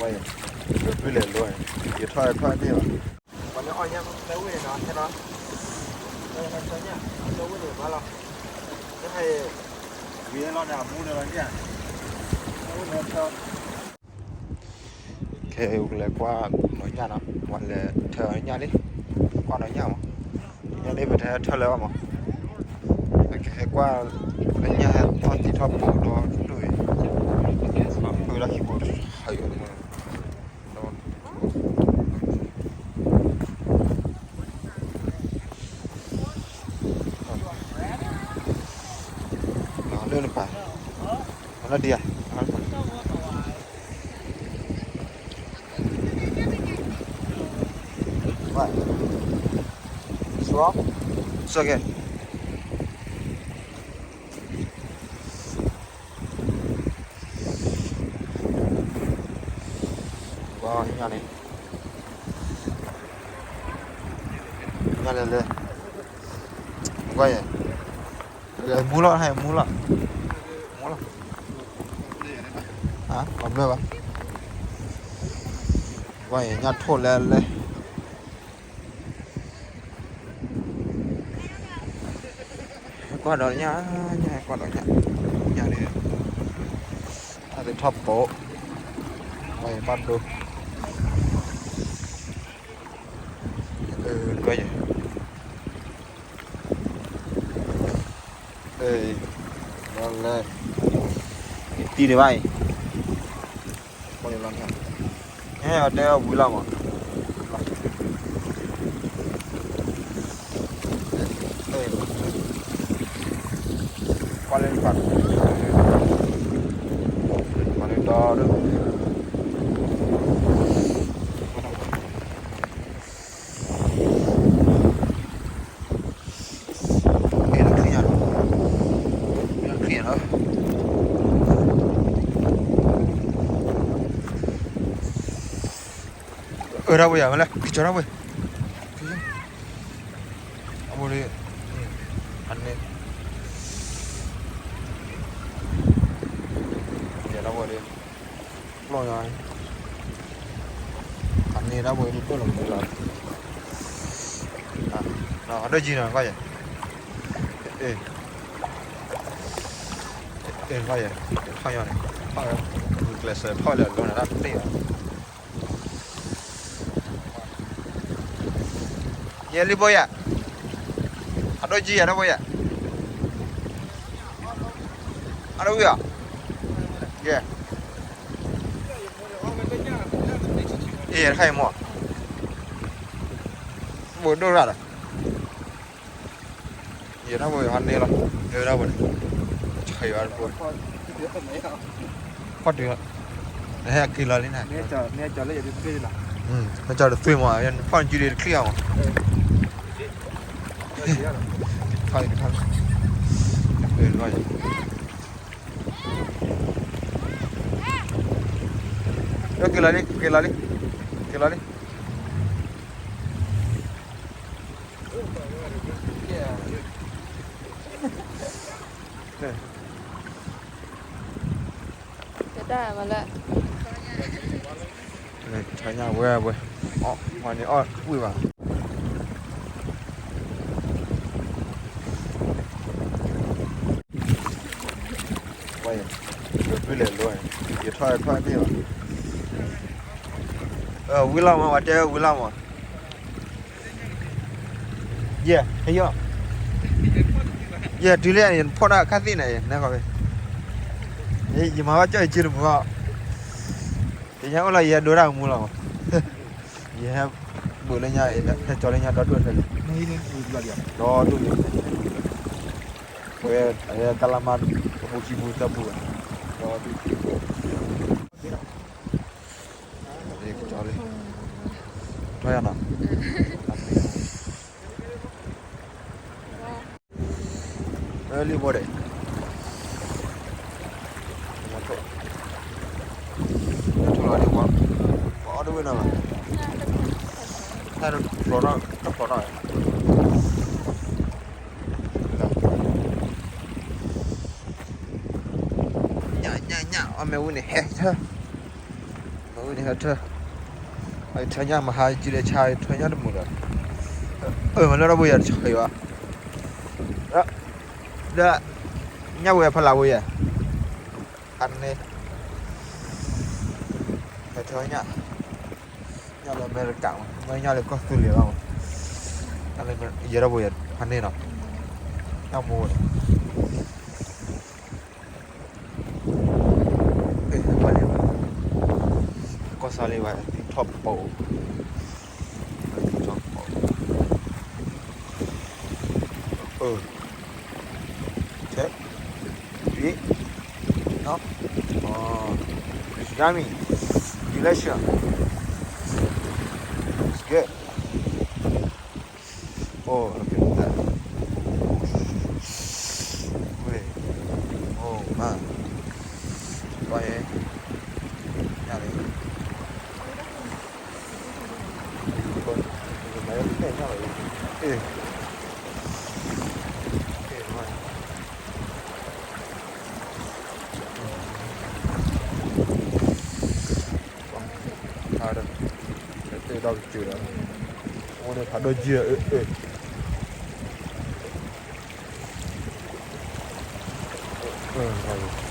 quay được với liền luôn thì thôi đi mà còn nó nhá lấy về nó thế đó đây hay sao nhá đâu có được bao lâu cái hay vì nó đã mua được nhá đâu có được ok lại qua nói nhà nó gọi là thờ nhà đi qua nói nhà mà nhà đi phải thờ lâu mà cái qua cái nhà toàn chỉ thọ bộ đó rồi tôi đã khi bộ hay rồi mà nó lên phải nó đi à vậy xuống xuống kìa wow nhà này nhà lên quay rồi mua lọ hay mua lọ hả còn nữa không quay nhà thổ lên qua đó nhà qua đó nhà này ta được thập bộ quay bắt đồ quay vậy đây còn lên tí này bay quay làm sao nghe ở đây vui lắm à đây qua lên phạt qua lên đó được ở đâu bây giờ lại cái chỗ đâu vậy ông đi ăn đi giờ đâu rồi đi lo rồi ăn đi đâu rồi đi có lòng rồi nó đây gì nào coi vậy coi vậy thôi rồi thôi rồi sẽ thôi là luôn là đi ye li boya ado ji ada boya ado ya ye khai mo bo đâu ra ye nó boya han đi rồi ye đâu rồi khai vào rồi phát được này kia là lên này nè chờ lấy được cái là nó cho được phim mà anh phát chỉ để clear mà thôi rồi rồi kia lại đi cái đà mà lại này thấy nhà vui ngoài này vui vào quay được với liền luôn thì thôi đi mà vui lắm mà chơi vui lắm mà yeah thấy chưa yeah đi lên phô ra cái gì này nè coi vậy gì mà chơi chưa được không thì nhớ là giờ đồ nào mua nào giờ bữa lên nhà cho lên nhà đó luôn rồi đó luôn rồi calamar buki buta buat đó đi cho đi thôi anh à đi bộ đấy có đôi nào hay là nó rồi nhả ở mèo này hết ha นี่ฮะเธอไอ้เธอเนี่ยมาหาจีเรชายเธอเนี่ยดูมั้งมันแล้วเราบ่อยากใช่ปะเด้อเนี่ยบ่อยากพลาบ่อยากอันนี้ไอ้เธอเนี่ยเราอเมริกันไม่เนี่ยเลยก็สุดเลยว่ะอันนี้มันเยอะบ่อยากอันนี้เนาะเนี่ยมูนไปเลยก็สาลีไว้ท็อปโปท็อปโปเช็คปีเนาะYummy, delicious. It's good. Oh, look at that. Wait. Oh, man. Why? Yummy. Ada itu dah kecil dah. Mana tak ada je. Bagus.